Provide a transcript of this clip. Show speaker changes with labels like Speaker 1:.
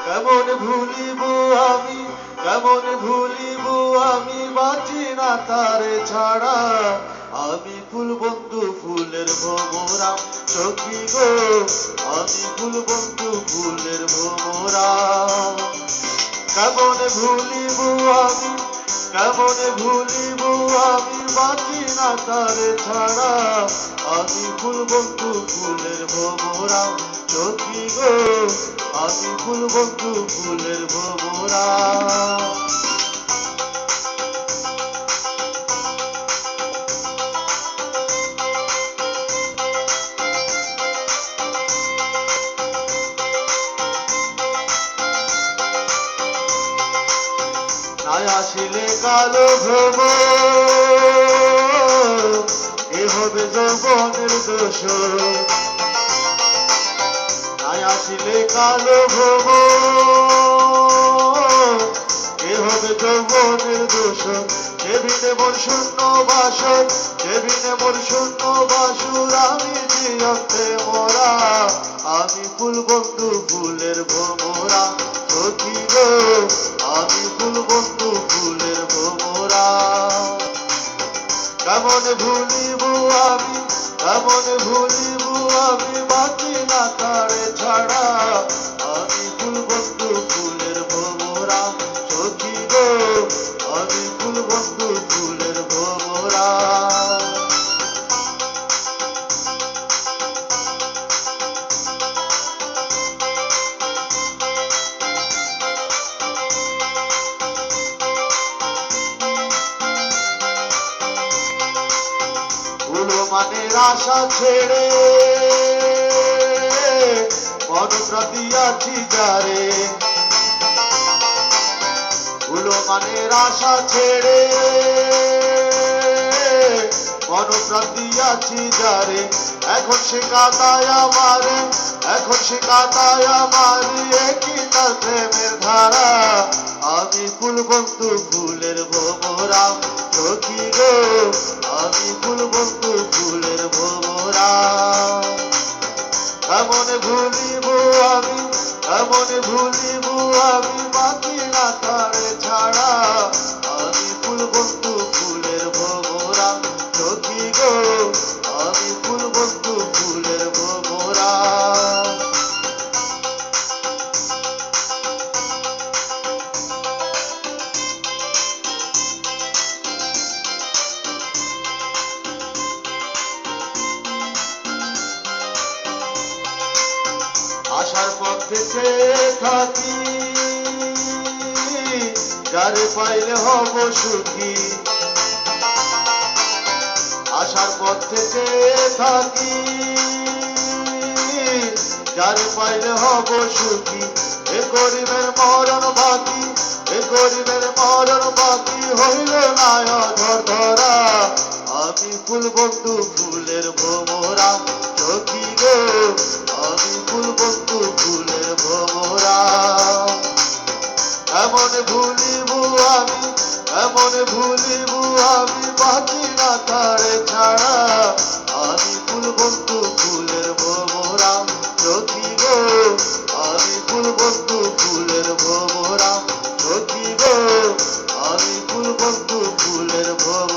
Speaker 1: কেমন ভুলিব আমি, কেমন ভুলিব আমি, বাঁচি না তারে ছাড়া। আমি ফুল বন্ধু ফুলের ভোমরা, সখী গো আমি ফুল বন্ধু ফুলের ভোমরা। কেমন ভুলিব আমি, কেমন ভুলিব আমি, বাঁচি না তারে ছাড়া। আমি ফুল বন্ধু ফুলের ভোমরা, সখী গো আমি ফুল বন্ধু ফুলের ভোমরা। নাই আসিলে কালো ভ্রম, এ হবে যৌবনের দোষ। নাই আসিলে কালো ভ্রম, এ হবে যৌবনের দোষ। কেবিনে মোর শূন্য বাসর, কেবিনে মোর শূন্য বাসুর, আমি জিয়ন্তে মোরা। আমি ফুল বন্ধু ফুলের ভোমরা, সখী গো আমি ফুল বন্ধু ফুলের ভোমরা। কেমন ভুলিব আমি, কেমন ভুলিব আমি, বাঁচি না তারে ছাড়া। আমি ফুল বন্ধু ফুলের ভোমরা, সখী গো আমি ফুল বন্ধু ফুলের ভোমরা। মানের আশা ছেড়ে মনপ্রাণ দিয়াছি যারে। মানের আশা ছেড়ে মনপ্রাণ দিয়াছি যারে। এখন সে কাঁদায় আমারে, এখন সে কাঁদায় আমারে, একই তার প্রেমের ধারা। আমি ফুল বন্ধু ফুলের ভোমরা, সখী গো আমি ফুল বন্ধু ফুলের ভোমরা। কেমন ভুলিব আমি, কেমন ভুলিব আমি, বাঁচি না তারে ছাড়া। আমি ফুল বন্ধু ফুলের ভোমরা, সখী গো আমি ফুল বন্ধু ফুলের ভোমরা। আশার পথে চেয়ে থাকি, যারে পাইলে হব সুখী। আশার পথে চেয়ে থাকি, যারে পাইলে হব সুখী। এ গরিবের মরণ বাকি, এ গরিবের মরণ বাকি, হইল না অধর ধরা। আমি ফুল বন্ধু ফুলের ভোমরা, সখী গো আমি ফুল বন্ধু ফুলের ভোমরা। এমন ভুলিব আমি, এমন ভুলিব আমি, বাঁচি না তারে ছাড়া। আমি ফুল বন্ধু ফুলের ভোমরা, সখী গো আমি ফুল বন্ধু ফুলের ভোমরা, সখী গো আমি ফুল বন্ধু ফুলের ভোমরা।